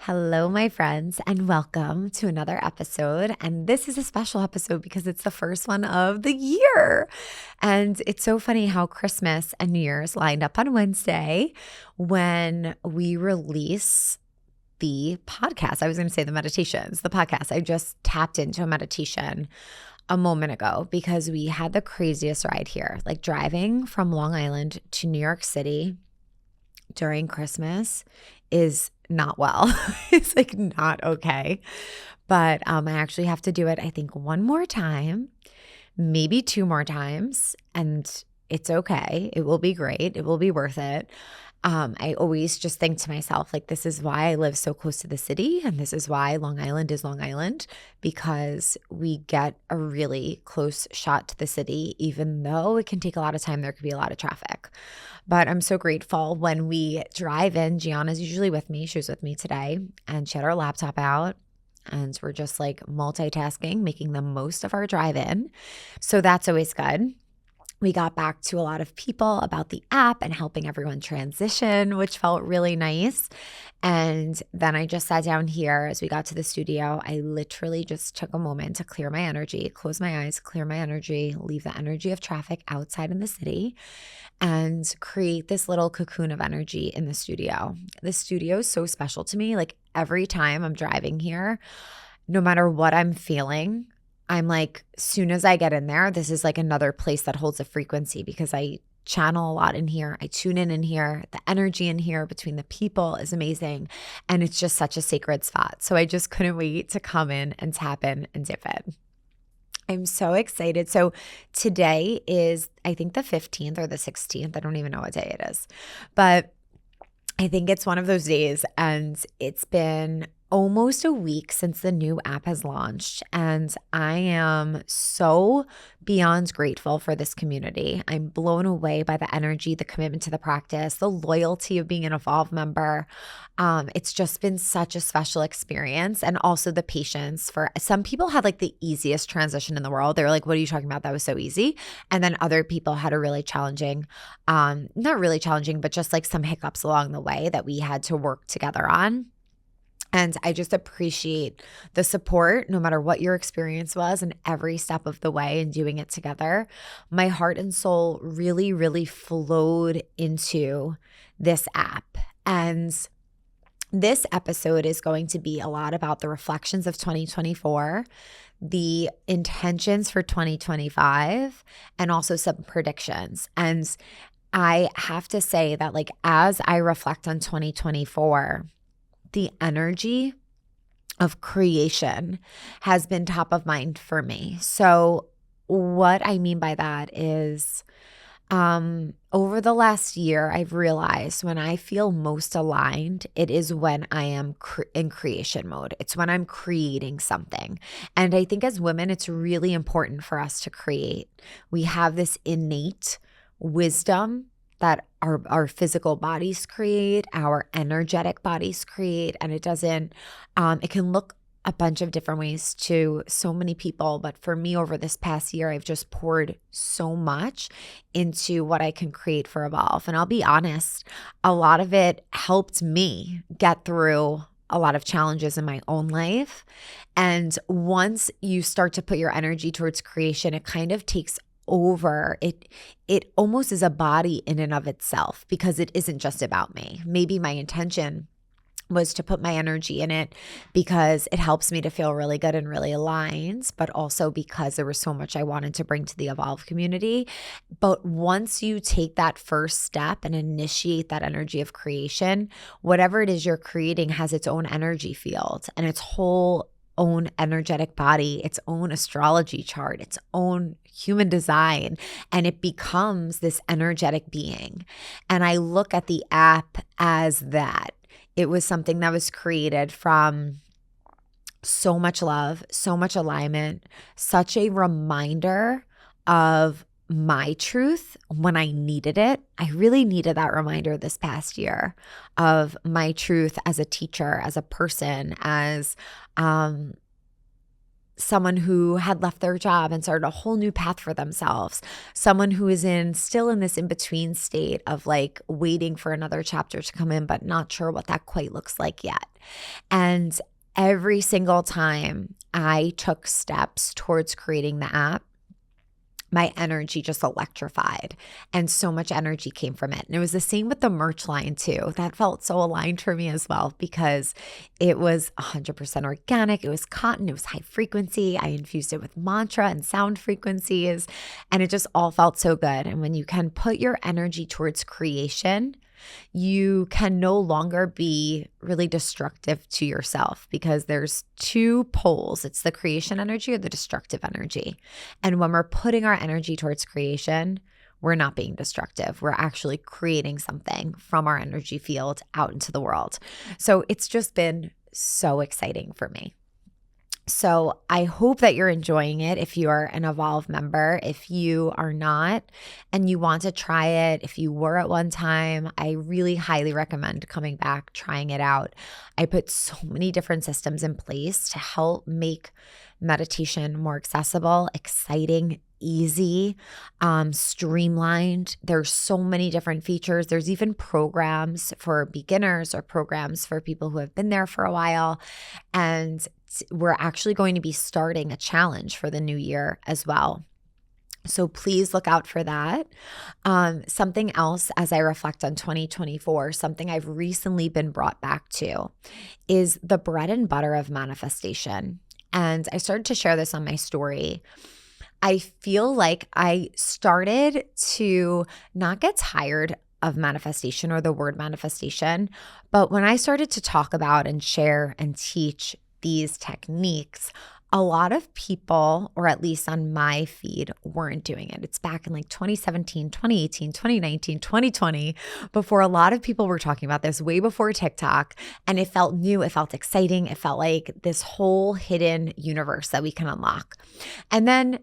Hello, my friends, and welcome to another episode. And this is a special episode because it's the first one of the year. And it's so funny how Christmas and New Year's lined up on Wednesday when we release the podcast. I was going to say the meditations, the podcast. I just tapped into a meditation a moment ago because we had the craziest ride here, like driving from Long Island to New York City during Christmas is not well. It's like not okay. But I actually have to do it, I think, one more time, maybe two more times, and it's okay. It will be great. It will be worth it. I always just think to myself, like, this is why I live so close to the city. And this is why Long Island is Long Island, because we get a really close shot to the city, even though it can take a lot of time. There could be a lot of traffic. But I'm so grateful when we drive in. Gianna's usually with me. She was with me today, and she had her laptop out. And we're just like multitasking, making the most of our drive in. So that's always good. We got back to a lot of people about the app and helping everyone transition, which felt really nice. And then I just sat down here as we got to the studio. I literally just took a moment to clear my energy, close my eyes, clear my energy, leave the energy of traffic outside in the city, and create this little cocoon of energy in the studio. The studio is so special to me. Like every time I'm driving here, no matter what I'm feeling, I'm like, soon as I get in there, this is like another place that holds a frequency because I channel a lot in here. I tune in here. The energy in here between the people is amazing. And it's just such a sacred spot. So I just couldn't wait to come in and tap in and dip in. I'm so excited. So today is, I think, the 15th or the 16th. I don't even know what day it is. But I think it's one of those days, and it's been almost a week since the new app has launched, and I am so beyond grateful for this community. I'm blown away by the energy, the commitment to the practice, the loyalty of being an Evolve member. It's just been such a special experience, and also the patience. For some people had like the easiest transition in the world. They were like, what are you talking about? That was so easy. And then other people had a really challenging, not really challenging, but just like some hiccups along the way that we had to work together on. And I just appreciate the support, no matter what your experience was, and every step of the way in doing it together. My heart and soul really, really flowed into this app. And this episode is going to be a lot about the reflections of 2024, the intentions for 2025, and also some predictions. And I have to say that, like, as I reflect on 2024, the energy of creation has been top of mind for me. So what I mean by that is, over the last year, I've realized when I feel most aligned, it is when I am in creation mode. It's when I'm creating something. And I think as women, it's really important for us to create. We have this innate wisdom that our physical bodies create, our energetic bodies create, and it can look a bunch of different ways to so many people. But for me, over this past year, I've just poured so much into what I can create for Evolve. And I'll be honest, a lot of it helped me get through a lot of challenges in my own life. And once you start to put your energy towards creation, it kind of takes over. It almost is a body in and of itself, because it isn't just about me. Maybe my intention was to put my energy in it because it helps me to feel really good and really aligned, but also because there was so much I wanted to bring to the Evolve community. But once you take that first step and initiate that energy of creation, whatever it is you're creating has its own energy field and its whole own energetic body, its own astrology chart, its own human design, and it becomes this energetic being. And I look at the app as that. It was something that was created from so much love, so much alignment, such a reminder of my truth when I needed it. I really needed that reminder this past year of my truth as a teacher, as a person, as someone who had left their job and started a whole new path for themselves, someone who is still in this in-between state of like waiting for another chapter to come in, but not sure what that quite looks like yet. And every single time I took steps towards creating the app, my energy just electrified and so much energy came from it. And it was the same with the merch line too. That felt so aligned for me as well because it was 100% organic. It was cotton. It was high frequency. I infused it with mantra and sound frequencies, and it just all felt so good. And when you can put your energy towards creation, you can no longer be really destructive to yourself because there's two poles. It's the creation energy or the destructive energy. And when we're putting our energy towards creation, we're not being destructive. We're actually creating something from our energy field out into the world. So it's just been so exciting for me. So I hope that you're enjoying it if you are an Evolve member. If you are not and you want to try it, if you were at one time, I really highly recommend coming back, trying it out. I put so many different systems in place to help make meditation more accessible, exciting, easy, streamlined. There's so many different features. There's even programs for beginners or programs for people who have been there for a while. And we're actually going to be starting a challenge for the new year as well. So please look out for that. Something else as I reflect on 2024, something I've recently been brought back to is the bread and butter of manifestation. And I started to share this on my story. I feel like I started to not get tired of manifestation or the word manifestation, but when I started to talk about and share and teach these techniques, a lot of people, or at least on my feed, weren't doing it. It's back in like 2017, 2018, 2019, 2020, before a lot of people were talking about this, way before TikTok. And it felt new, it felt exciting, it felt like this whole hidden universe that we can unlock. And then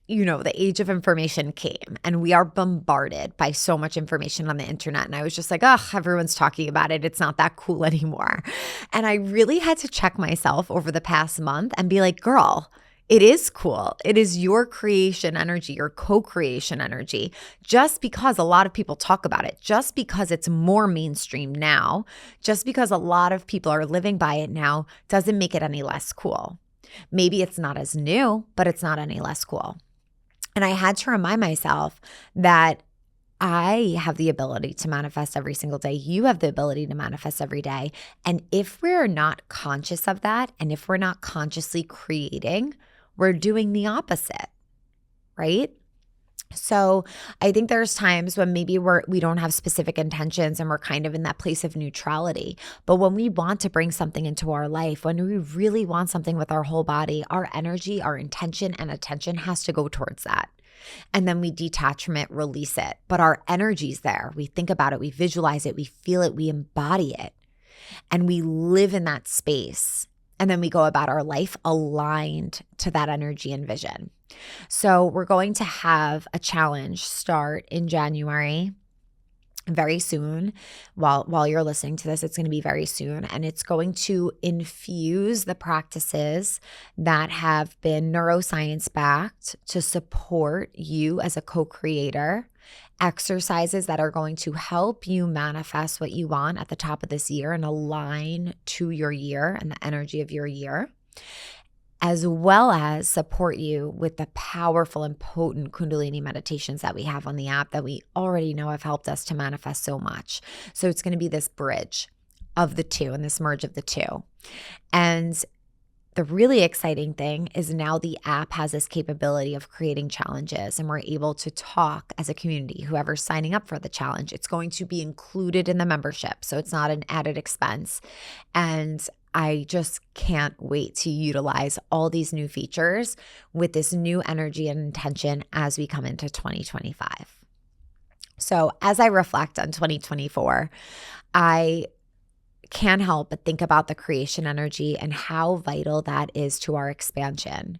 the age of information came and we are bombarded by so much information on the internet. And I was just like, everyone's talking about it. It's not that cool anymore. And I really had to check myself over the past month and be like, girl, it is cool. It is your creation energy, your co-creation energy. Just because a lot of people talk about it, just because it's more mainstream now, just because a lot of people are living by it now, doesn't make it any less cool. Maybe it's not as new, but it's not any less cool. And I had to remind myself that I have the ability to manifest every single day. You have the ability to manifest every day. And if we're not conscious of that, and if we're not consciously creating, we're doing the opposite, right? So I think there's times when maybe we don't have specific intentions and we're kind of in that place of neutrality. But when we want to bring something into our life, when we really want something with our whole body, our energy, our intention and attention has to go towards that. And then we detach from it, release it. But our energy's there. We think about it, we visualize it, we feel it, we embody it. And we live in that space. And then we go about our life aligned to that energy and vision. So we're going to have a challenge start in January very soon. While you're listening to this, it's going to be very soon. And it's going to infuse the practices that have been neuroscience backed to support you as a co-creator. Exercises that are going to help you manifest what you want at the top of this year and align to your year and the energy of your year, as well as support you with the powerful and potent Kundalini meditations that we have on the app that we already know have helped us to manifest so much. So it's going to be this bridge of the two and this merge of the two. And the really exciting thing is now the app has this capability of creating challenges, and we're able to talk as a community. Whoever's signing up for the challenge, it's going to be included in the membership. So it's not an added expense. And I just can't wait to utilize all these new features with this new energy and intention as we come into 2025. So as I reflect on 2024, I can't help but think about the creation energy and how vital that is to our expansion.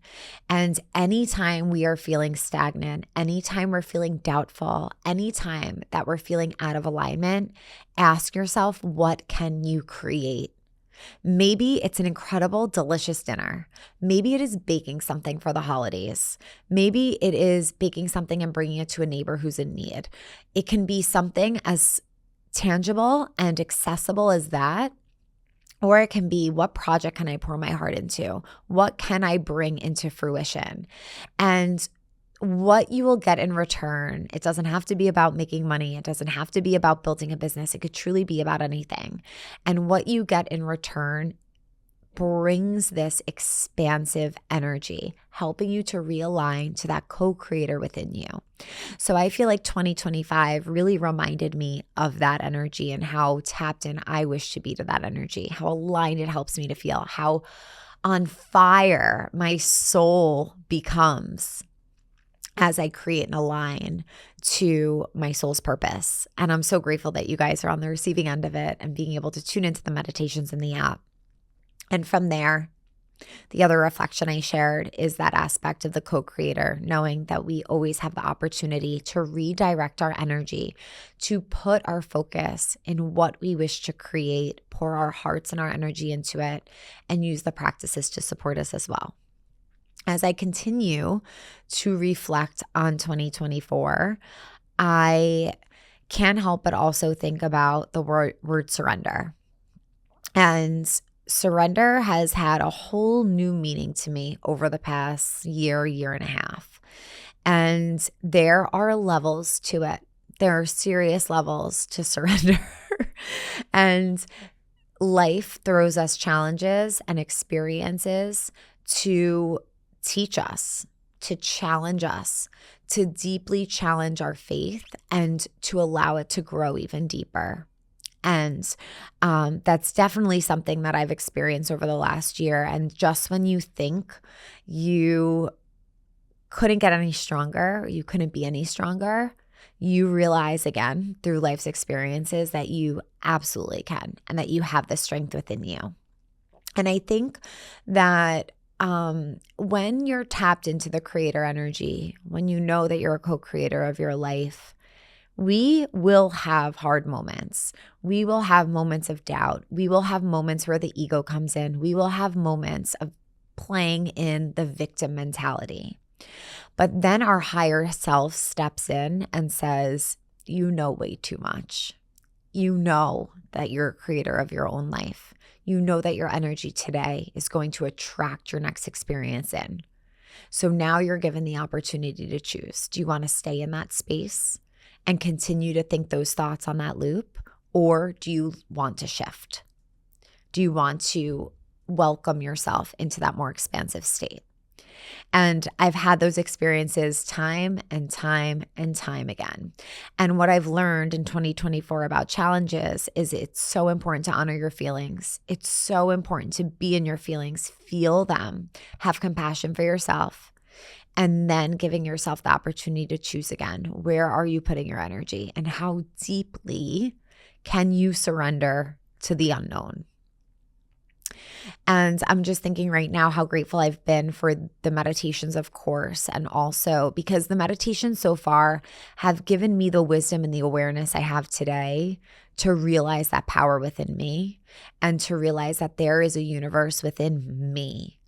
And anytime we are feeling stagnant, anytime we're feeling doubtful, anytime that we're feeling out of alignment, ask yourself, what can you create? Maybe it's an incredible, delicious dinner. Maybe it is baking something for the holidays. Maybe it is baking something and bringing it to a neighbor who's in need. It can be something as tangible and accessible as that. Or it can be, what project can I pour my heart into? What can I bring into fruition? And what you will get in return, it doesn't have to be about making money. It doesn't have to be about building a business. It could truly be about anything. And what you get in return brings this expansive energy, helping you to realign to that co-creator within you. So I feel like 2025 really reminded me of that energy and how tapped in I wish to be to that energy, how aligned it helps me to feel, how on fire my soul becomes as I create and align to my soul's purpose. And I'm so grateful that you guys are on the receiving end of it and being able to tune into the meditations in the app. And from there, the other reflection I shared is that aspect of the co-creator, knowing that we always have the opportunity to redirect our energy, to put our focus in what we wish to create, pour our hearts and our energy into it, and use the practices to support us as well. As I continue to reflect on 2024, I can't help but also think about the word surrender. And surrender has had a whole new meaning to me over the past year and a half. And there are levels to it. There are serious levels to surrender. And life throws us challenges and experiences to teach us, to challenge us, to deeply challenge our faith and to allow it to grow even deeper. And that's definitely something that I've experienced over the last year. And just when you think you couldn't get any stronger, you couldn't be any stronger, you realize again through life's experiences that you absolutely can and that you have the strength within you. And I think that when you're tapped into the creator energy, when you know that you're a co-creator of your life, we will have hard moments. We will have moments of doubt. We will have moments where the ego comes in. We will have moments of playing in the victim mentality. But then our higher self steps in and says, you know way too much. You know that you're a creator of your own life. You know that your energy today is going to attract your next experience in. So now you're given the opportunity to choose. Do you want to stay in that space and continue to think those thoughts on that loop? Or do you want to shift? Do you want to welcome yourself into that more expansive state? And I've had those experiences time and time and time again. And what I've learned in 2024 about challenges is it's so important to honor your feelings. It's so important to be in your feelings, feel them, have compassion for yourself, and then giving yourself the opportunity to choose again. Where are you putting your energy and how deeply can you surrender to the unknown? And I'm just thinking right now how grateful I've been for the meditations, of course, and also because the meditations so far have given me the wisdom and the awareness I have today to realize that power within me and to realize that there is a universe within me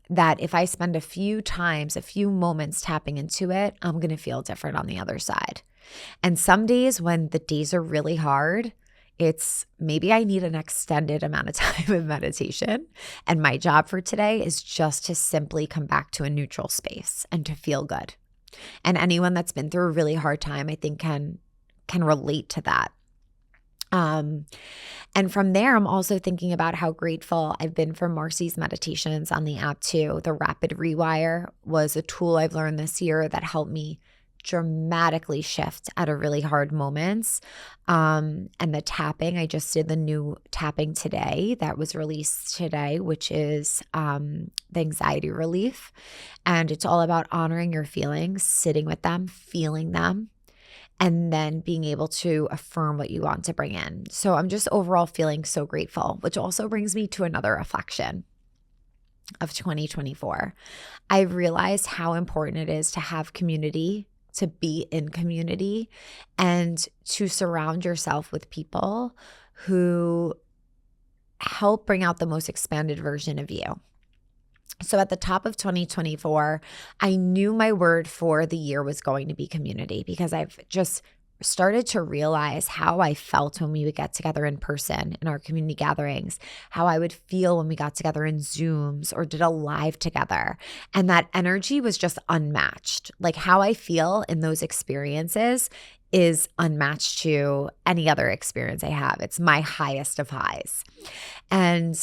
that if I spend a few moments tapping into it, I'm going to feel different on the other side. And some days when the days are really hard, it's maybe I need an extended amount of time of meditation. And my job for today is just to simply come back to a neutral space and to feel good. And anyone that's been through a really hard time, I think can relate to that. And from there, I'm also thinking about how grateful I've been for Marcy's meditations on the app too. The Rapid Rewire was a tool I've learned this year that helped me dramatically shift at a really hard moments. And the tapping, I just did the new tapping today that was released today, which is the anxiety relief. And it's all about honoring your feelings, sitting with them, feeling them, and then being able to affirm what you want to bring in. So I'm just overall feeling so grateful, which also brings me to another reflection of 2024. I've realized how important it is to have community, to be in community, and to surround yourself with people who help bring out the most expanded version of you. So at the top of 2024, I knew my word for the year was going to be community, because I've just started to realize how I felt when we would get together in person in our community gatherings, how I would feel when we got together in Zooms or did a live together. And that energy was just unmatched. Like how I feel in those experiences is unmatched to any other experience I have. It's my highest of highs. And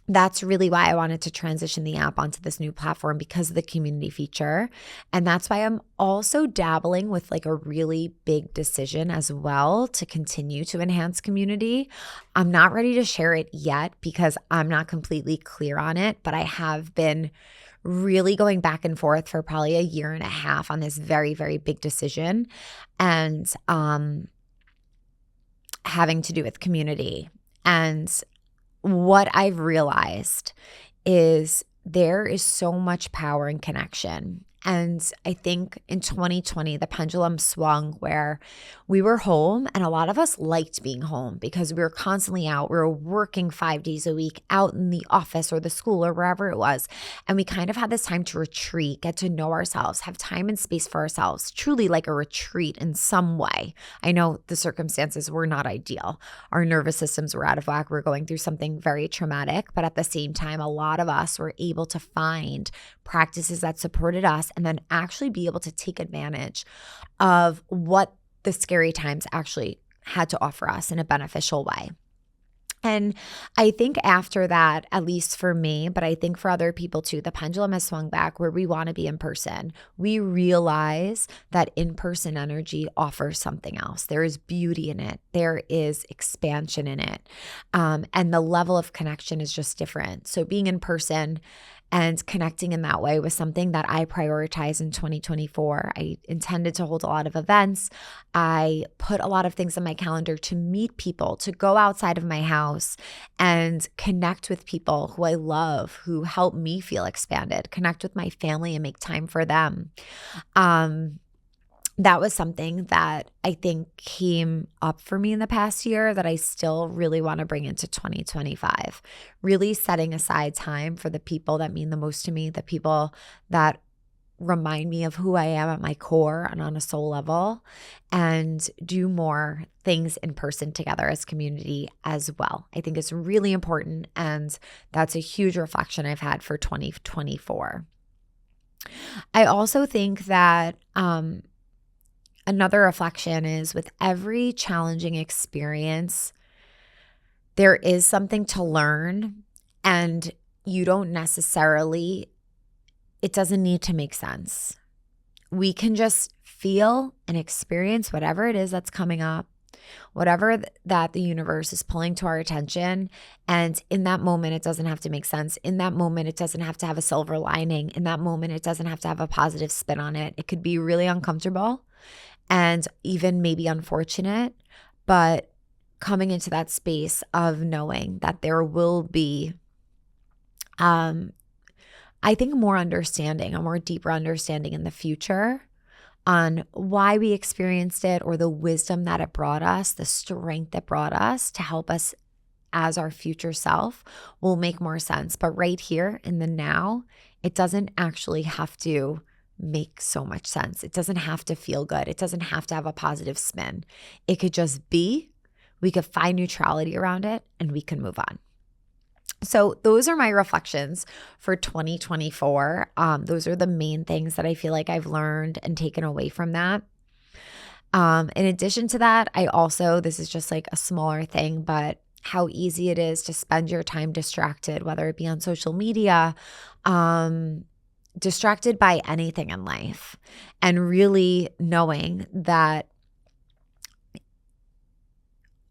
that's really why I wanted to transition the app onto this new platform, because of the community feature. And that's why I'm also dabbling with like a really big decision as well to continue to enhance community. I'm not ready to share it yet because I'm not completely clear on it, but I have been really going back and forth for probably a year and a half on this very, very big decision, and having to do with community. And what I've realized is there is so much power in connection. And I think in 2020, the pendulum swung where we were home, and a lot of us liked being home because we were constantly out. We were working 5 days a week out in the office or the school or wherever it was. And we kind of had this time to retreat, get to know ourselves, have time and space for ourselves, truly like a retreat in some way. I know the circumstances were not ideal. Our nervous systems were out of whack. We were going through something very traumatic, but at the same time, a lot of us were able to find practices that supported us and then actually be able to take advantage of what the scary times actually had to offer us in a beneficial way. And I think after that, at least for me, but I think for other people too, the pendulum has swung back where we want to be in person. We realize that in-person energy offers something else. There is beauty in it. There is expansion in it. And the level of connection is just different. So being in person and connecting in that way was something that I prioritized in 2024. I intended to hold a lot of events. I put a lot of things on my calendar to meet people, to go outside of my house and connect with people who I love, who help me feel expanded, connect with my family and make time for them. That was something that I think came up for me in the past year that I still really want to bring into 2025. Really setting aside time for the people that mean the most to me, the people that remind me of who I am at my core and on a soul level, and do more things in person together as community as well. I think it's really important, and that's a huge reflection I've had for 2024. I also think that another reflection is with every challenging experience, there is something to learn, and you don't necessarily, it doesn't need to make sense. We can just feel and experience whatever it is that's coming up, whatever that the universe is pulling to our attention. And in that moment, it doesn't have to make sense. In that moment, it doesn't have to have a silver lining. In that moment, it doesn't have to have a positive spin on it. It could be really uncomfortable and even maybe unfortunate, but coming into that space of knowing that there will be, I think, more understanding, a more deeper understanding in the future on why we experienced it, or the wisdom that it brought us, the strength it brought us to help us as our future self will make more sense. But right here in the now, it doesn't actually have to make so much sense. It doesn't have to feel good. It doesn't have to have a positive spin. It could just be. We could find neutrality around it and we can move on. So those are my reflections for 2024. Those are the main things that I feel like I've learned and taken away from that. In addition to that, I also, this is just like a smaller thing, but how easy it is to spend your time distracted, whether it be on social media, distracted by anything in life, and really knowing that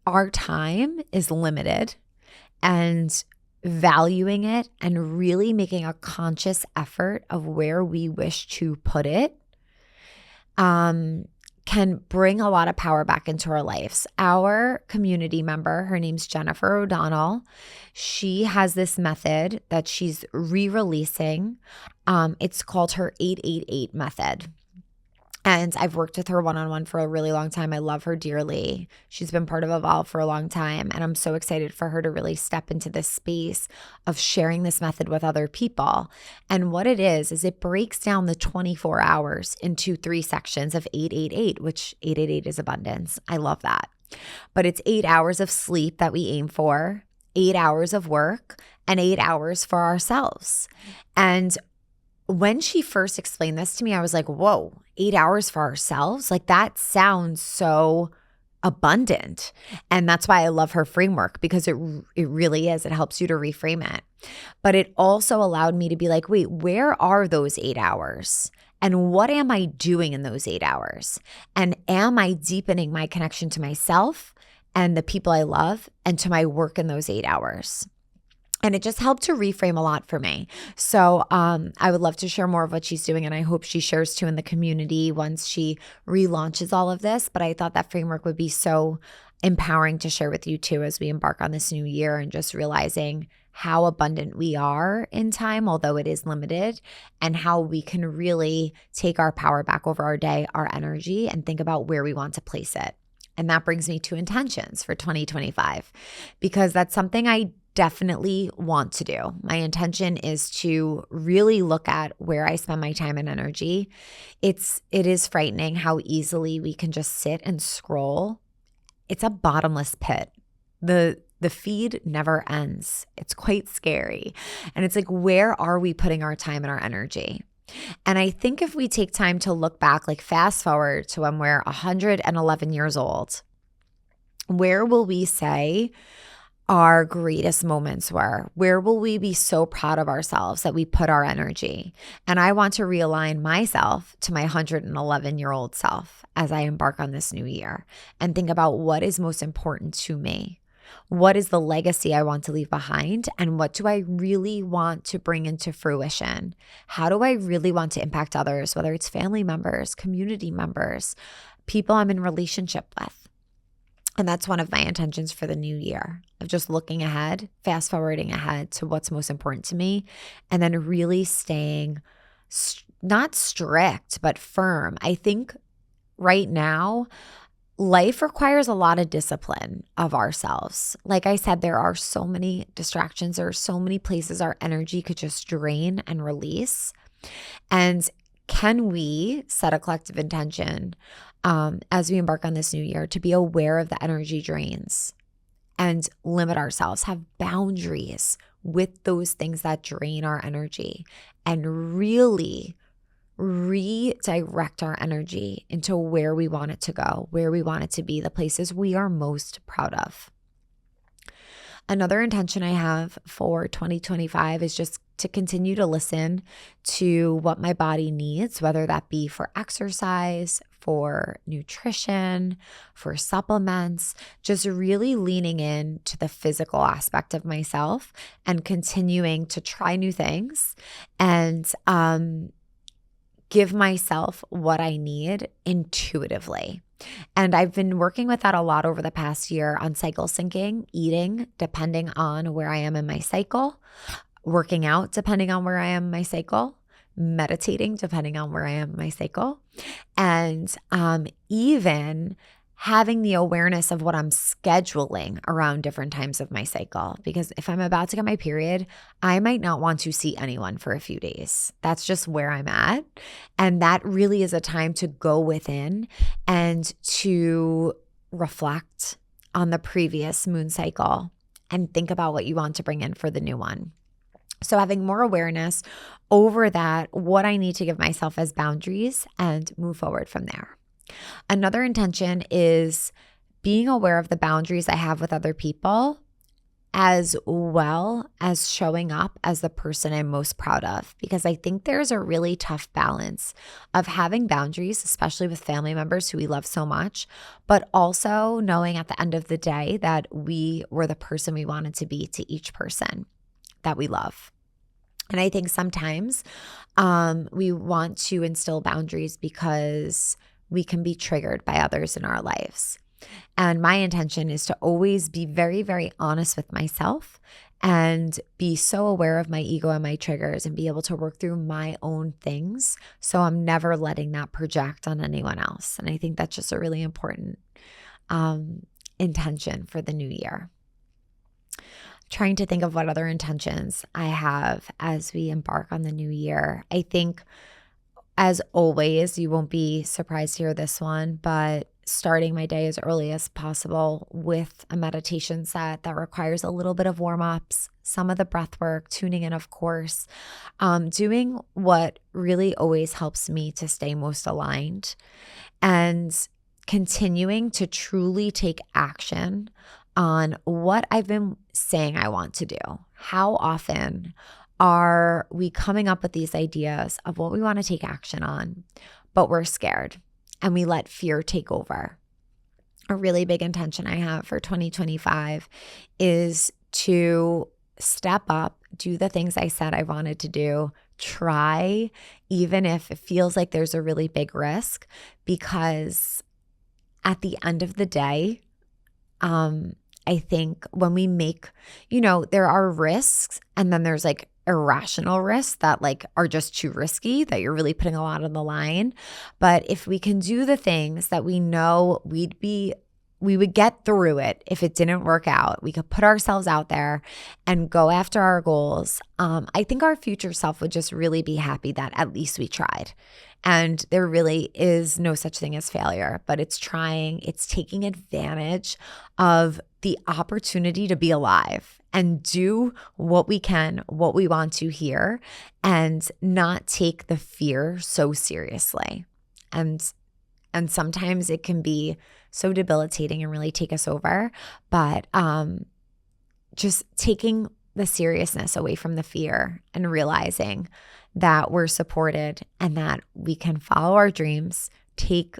our time is limited and valuing it and really making a conscious effort of where we wish to put it can bring a lot of power back into our lives. Our community member, her name's Jennifer O'Donnell. She has this method that she's re-releasing. It's called her 888 method. And I've worked with her one-on-one for a really long time. I love her dearly. She's been part of Evolve for a long time. And I'm so excited for her to really step into this space of sharing this method with other people. And what it is it breaks down the 24 hours into 3 sections of 888, which 888 is abundance. I love that. But it's 8 hours of sleep that we aim for, 8 hours of work, and 8 hours for ourselves. And when she first explained this to me, I was like, whoa, 8 hours for ourselves? Like that sounds so abundant. And that's why I love her framework, because it really is. It helps you to reframe it. But it also allowed me to be like, wait, where are those 8 hours? And what am I doing in those 8 hours? And am I deepening my connection to myself and the people I love and to my work in those 8 hours? And it just helped to reframe a lot for me. So I would love to share more of what she's doing, and I hope she shares too in the community once she relaunches all of this. But I thought that framework would be so empowering to share with you too as we embark on this new year, and just realizing how abundant we are in time, although it is limited, and how we can really take our power back over our day, our energy, and think about where we want to place it. And that brings me to intentions for 2025, because that's something I definitely want to do. My intention is to really look at where I spend my time and energy. It is frightening how easily we can just sit and scroll. It's a bottomless pit. The feed never ends. It's quite scary. And it's like, where are we putting our time and our energy? And I think if we take time to look back, like fast forward to when we're 111 years old, where will we say our greatest moments were? Where will we be so proud of ourselves that we put our energy? And I want to realign myself to my 111-year-old self as I embark on this new year and think about what is most important to me. What is the legacy I want to leave behind? And what do I really want to bring into fruition? How do I really want to impact others, whether it's family members, community members, people I'm in relationship with? And that's one of my intentions for the new year, of just looking ahead, fast forwarding ahead to what's most important to me, and then really staying not strict, but firm. I think right now, life requires a lot of discipline of ourselves. Like I said, there are so many distractions. There are so many places our energy could just drain and release. And can we set a collective intention as we embark on this new year to be aware of the energy drains and limit ourselves, have boundaries with those things that drain our energy, and really redirect our energy into where we want it to go, where we want it to be, the places we are most proud of. Another intention I have for 2025 is just to continue to listen to what my body needs, whether that be for exercise, for nutrition, for supplements, just really leaning in to the physical aspect of myself and continuing to try new things and give myself what I need intuitively. And I've been working with that a lot over the past year on cycle syncing, eating depending on where I am in my cycle, working out depending on where I am in my cycle, meditating depending on where I am in my cycle, and even having the awareness of what I'm scheduling around different times of my cycle. Because if I'm about to get my period, I might not want to see anyone for a few days. That's just where I'm at. And that really is a time to go within and to reflect on the previous moon cycle and think about what you want to bring in for the new one. So having more awareness over that, what I need to give myself as boundaries, and move forward from there. Another intention is being aware of the boundaries I have with other people, as well as showing up as the person I'm most proud of, because I think there's a really tough balance of having boundaries, especially with family members who we love so much, but also knowing at the end of the day that we were the person we wanted to be to each person that we love. And I think sometimes we want to instill boundaries because we can be triggered by others in our lives. And my intention is to always be very, very honest with myself and be so aware of my ego and my triggers and be able to work through my own things. So I'm never letting that project on anyone else. And I think that's just a really important intention for the new year. Trying to think of what other intentions I have as we embark on the new year. I think, as always, you won't be surprised to hear this one, but starting my day as early as possible with a meditation set that requires a little bit of warm-ups, some of the breath work, tuning in, of course, doing what really always helps me to stay most aligned, and continuing to truly take action on what I've been saying I want to do. How often are we coming up with these ideas of what we want to take action on, but we're scared and we let fear take over? A really big intention I have for 2025 is to step up, do the things I said I wanted to do, try, even if it feels like there's a really big risk, because at the end of the day, I think when we make, there are risks, and then there's like irrational risks that like are just too risky, that you're really putting a lot on the line. But if we can do the things that we know we would get through it if it didn't work out, we could put ourselves out there and go after our goals. I think our future self would just really be happy that at least we tried. And there really is no such thing as failure, but it's trying, it's taking advantage of the opportunity to be alive and do what we can, what we want to here, and not take the fear so seriously. And sometimes it can be so debilitating and really take us over, but just taking the seriousness away from the fear and realizing that we're supported and that we can follow our dreams, take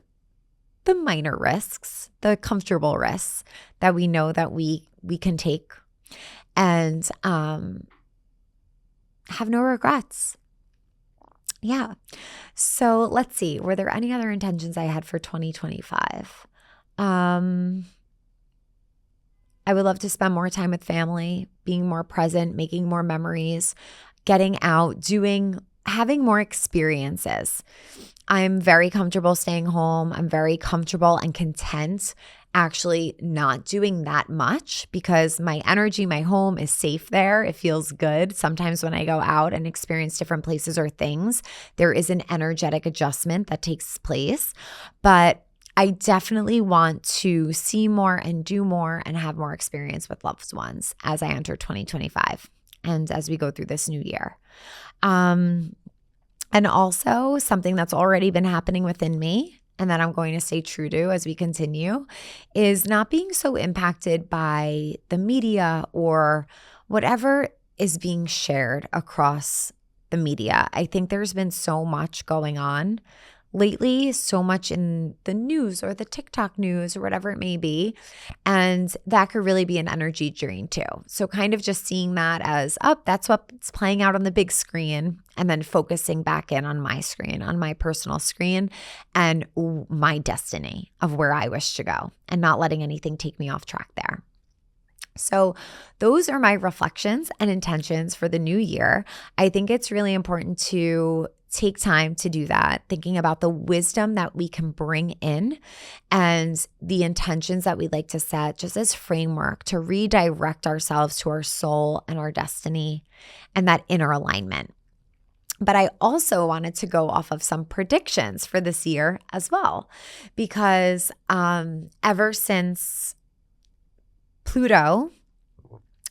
the minor risks, the comfortable risks that we know that we can take, and have no regrets. Yeah. So let's see. Were there any other intentions I had for 2025? I would love to spend more time with family, being more present, making more memories, getting out, having more experiences. I'm very comfortable staying home. I'm very comfortable and content actually not doing that much because my energy, my home is safe there. It feels good. Sometimes when I go out and experience different places or things, there is an energetic adjustment that takes place. But I definitely want to see more and do more and have more experience with loved ones as I enter 2025 and as we go through this new year. And also something that's already been happening within me and that I'm going to stay true to as we continue is not being so impacted by the media or whatever is being shared across the media. I think there's been so much going on lately, so much in the news or the TikTok news or whatever it may be. And that could really be an energy drain too. So kind of just seeing that as, that's what's playing out on the big screen, and then focusing back in on my screen, on my personal screen, and my destiny of where I wish to go, and not letting anything take me off track there. So those are my reflections and intentions for the new year. I think it's really important to take time to do that, thinking about the wisdom that we can bring in and the intentions that we'd like to set just as framework to redirect ourselves to our soul and our destiny and that inner alignment. But I also wanted to go off of some predictions for this year as well, because ever since Pluto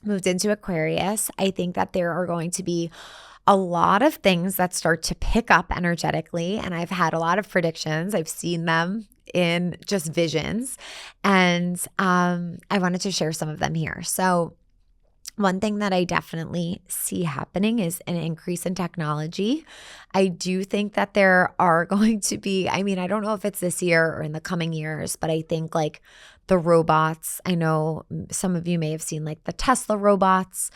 moved into Aquarius, I think that there are going to be a lot of things that start to pick up energetically. And I've had a lot of predictions. I've seen them in just visions. And I wanted to share some of them here. So one thing that I definitely see happening is an increase in technology. I do think that there are going to be, I don't know if it's this year or in the coming years, but I think like the robots, I know some of you may have seen like the Tesla robots.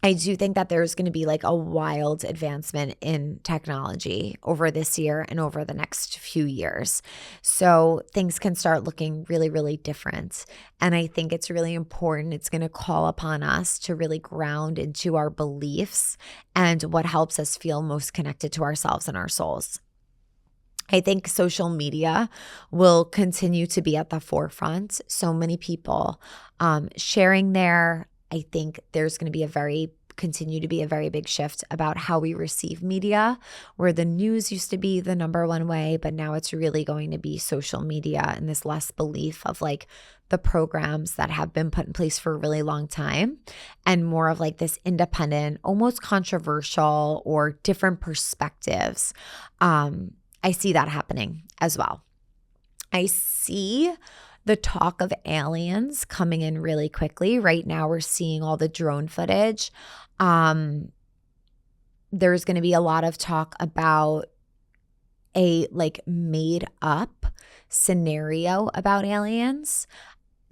I do think that there's going to be like a wild advancement in technology over this year and over the next few years. So things can start looking really, really different. And I think it's really important. It's going to call upon us to really ground into our beliefs and what helps us feel most connected to ourselves and our souls. I think social media will continue to be at the forefront. So many people sharing there. I think there's going to be continue to be a very big shift about how we receive media, where the news used to be the number one way, but now it's really going to be social media and this less belief of like the programs that have been put in place for a really long time, and more of like this independent, almost controversial or different perspectives. I see that happening as well. I see the talk of aliens coming in really quickly. Right now, we're seeing all the drone footage. There's going to be a lot of talk about a like made up scenario about aliens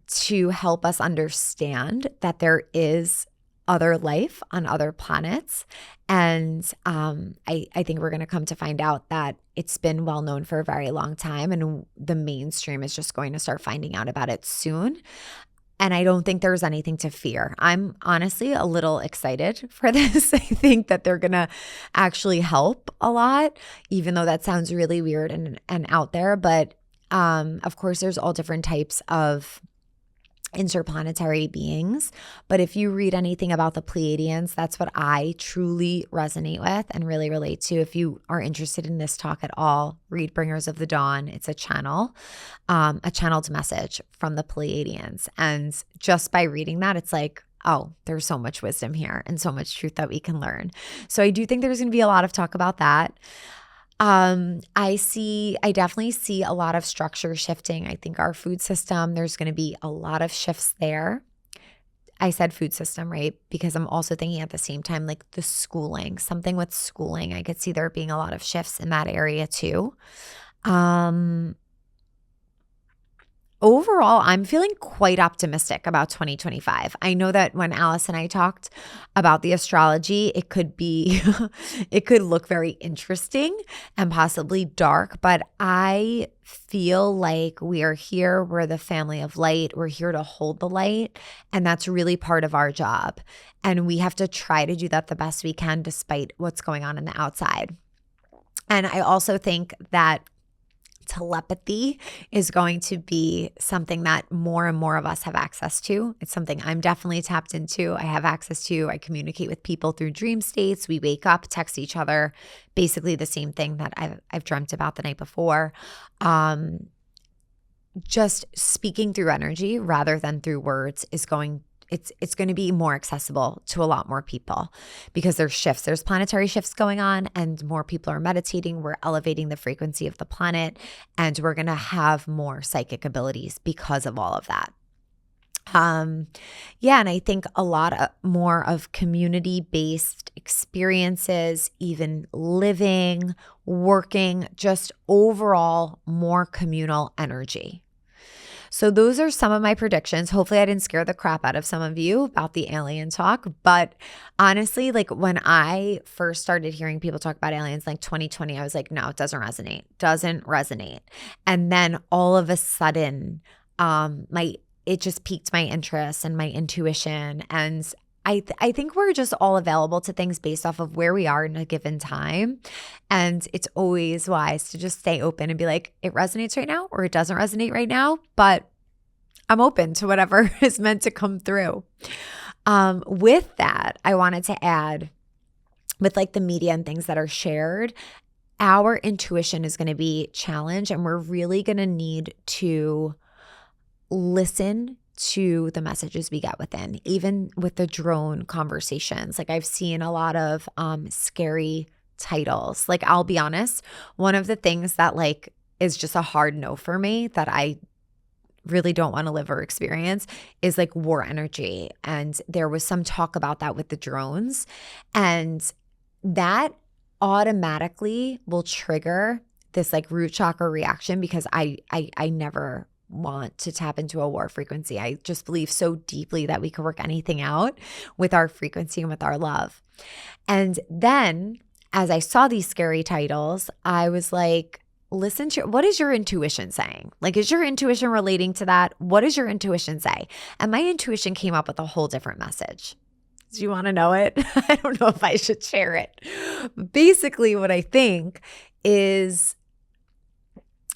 to help us understand that there is other life on other planets. And I think we're going to come to find out that it's been well known for a very long time, and the mainstream is just going to start finding out about it soon. And I don't think there's anything to fear. I'm honestly a little excited for this. I think that they're going to actually help a lot, even though that sounds really weird and out there. But of course, there's all different types of interplanetary beings. But if you read anything about the Pleiadians, that's what I truly resonate with and really relate to. If you are interested in this talk at all, read Bringers of the Dawn. It's a channeled message from the Pleiadians. And just by reading that, it's like, oh, there's so much wisdom here and so much truth that we can learn. So I do think there's going to be a lot of talk about that. I definitely see a lot of structure shifting. I think our food system, there's going to be a lot of shifts there. I said food system, right? Because I'm also thinking at the same time, like the schooling, something with schooling. I could see there being a lot of shifts in that area too. Overall, I'm feeling quite optimistic about 2025. I know that when Alice and I talked about the astrology, it could look very interesting and possibly dark, but I feel like we are here. We're the family of light. We're here to hold the light, and that's really part of our job. And we have to try to do that the best we can despite what's going on in the outside. And I also think that telepathy is going to be something that more and more of us have access to. It's something I'm definitely tapped into. I have access to. I communicate with people through dream states. We wake up, text each other, basically the same thing that I've dreamt about the night before. Just speaking through energy rather than through words is going to be more accessible to a lot more people because there's planetary shifts going on, and more people are meditating. We're elevating the frequency of the planet, and we're going to have more psychic abilities because of all of that. And I think a lot more of community-based experiences, even living, working, just overall more communal energy. So those are some of my predictions. Hopefully I didn't scare the crap out of some of you about the alien talk. But honestly, like when I first started hearing people talk about aliens, like 2020, I was like, no, it doesn't resonate. And then all of a sudden, it just piqued my interest and my intuition. And I think we're just all available to things based off of where we are in a given time. And it's always wise to just stay open and be like, it resonates right now or it doesn't resonate right now, but I'm open to whatever is meant to come through. With that, I wanted to add, with like the media and things that are shared, our intuition is going to be challenged, and we're really going to need to listen to the messages we get within, even with the drone conversations. Like I've seen a lot of scary titles. Like I'll be honest, one of the things that like is just a hard no for me that I really don't want to live or experience is like war energy. And there was some talk about that with the drones, and that automatically will trigger this like root chakra reaction because I never want to tap into a war frequency. I just believe so deeply that we can work anything out with our frequency and with our love. And then as I saw these scary titles, I was like, listen to what is your intuition saying? Like, is your intuition relating to that? What does your intuition say? And my intuition came up with a whole different message. Do you want to know it? I don't know if I should share it. Basically, what I think is,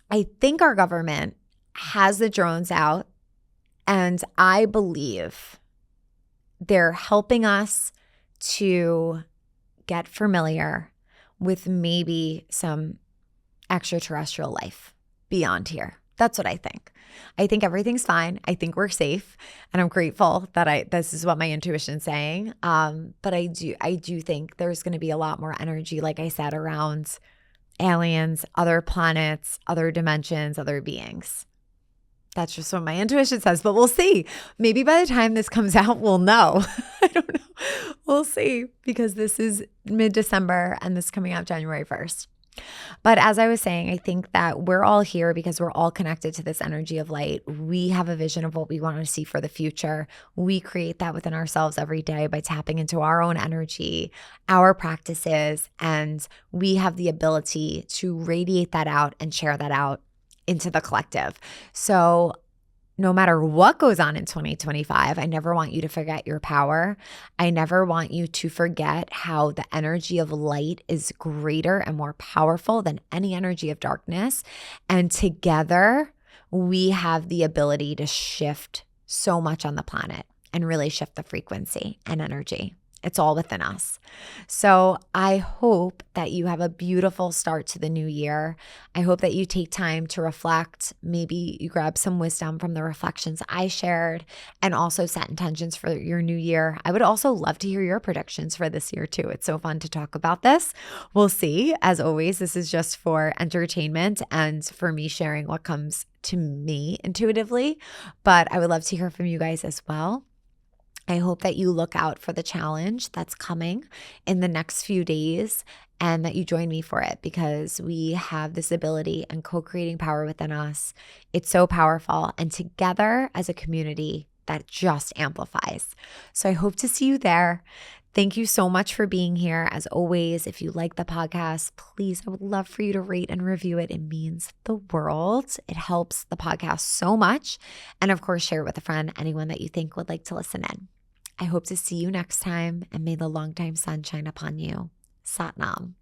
I think our government has the drones out, and I believe they're helping us to get familiar with maybe some extraterrestrial life beyond here. That's what I think. I think everything's fine. I think we're safe, and I'm grateful that this is what my intuition's saying. But I do think there's going to be a lot more energy, like I said, around aliens, other planets, other dimensions, other beings. That's just what my intuition says, but we'll see. Maybe by the time this comes out, we'll know. I don't know. We'll see, because this is mid-December and this is coming out January 1st. But as I was saying, I think that we're all here because we're all connected to this energy of light. We have a vision of what we want to see for the future. We create that within ourselves every day by tapping into our own energy, our practices, and we have the ability to radiate that out and share that out into the collective. So no matter what goes on in 2025, I never want you to forget your power. I never want you to forget how the energy of light is greater and more powerful than any energy of darkness. And together, we have the ability to shift so much on the planet and really shift the frequency and energy. It's all within us. So I hope that you have a beautiful start to the new year. I hope that you take time to reflect. Maybe you grab some wisdom from the reflections I shared, and also set intentions for your new year. I would also love to hear your predictions for this year too. It's so fun to talk about this. We'll see. As always, this is just for entertainment and for me sharing what comes to me intuitively. But I would love to hear from you guys as well. I hope that you look out for the challenge that's coming in the next few days, and that you join me for it, because we have this ability and co-creating power within us. It's so powerful, and together as a community, that just amplifies. So I hope to see you there. Thank you so much for being here. As always, if you like the podcast, please, I would love for you to rate and review it. It means the world. It helps the podcast so much. And of course, share it with a friend, anyone that you think would like to listen in. I hope to see you next time, and may the longtime sun shine upon you. Sat Nam.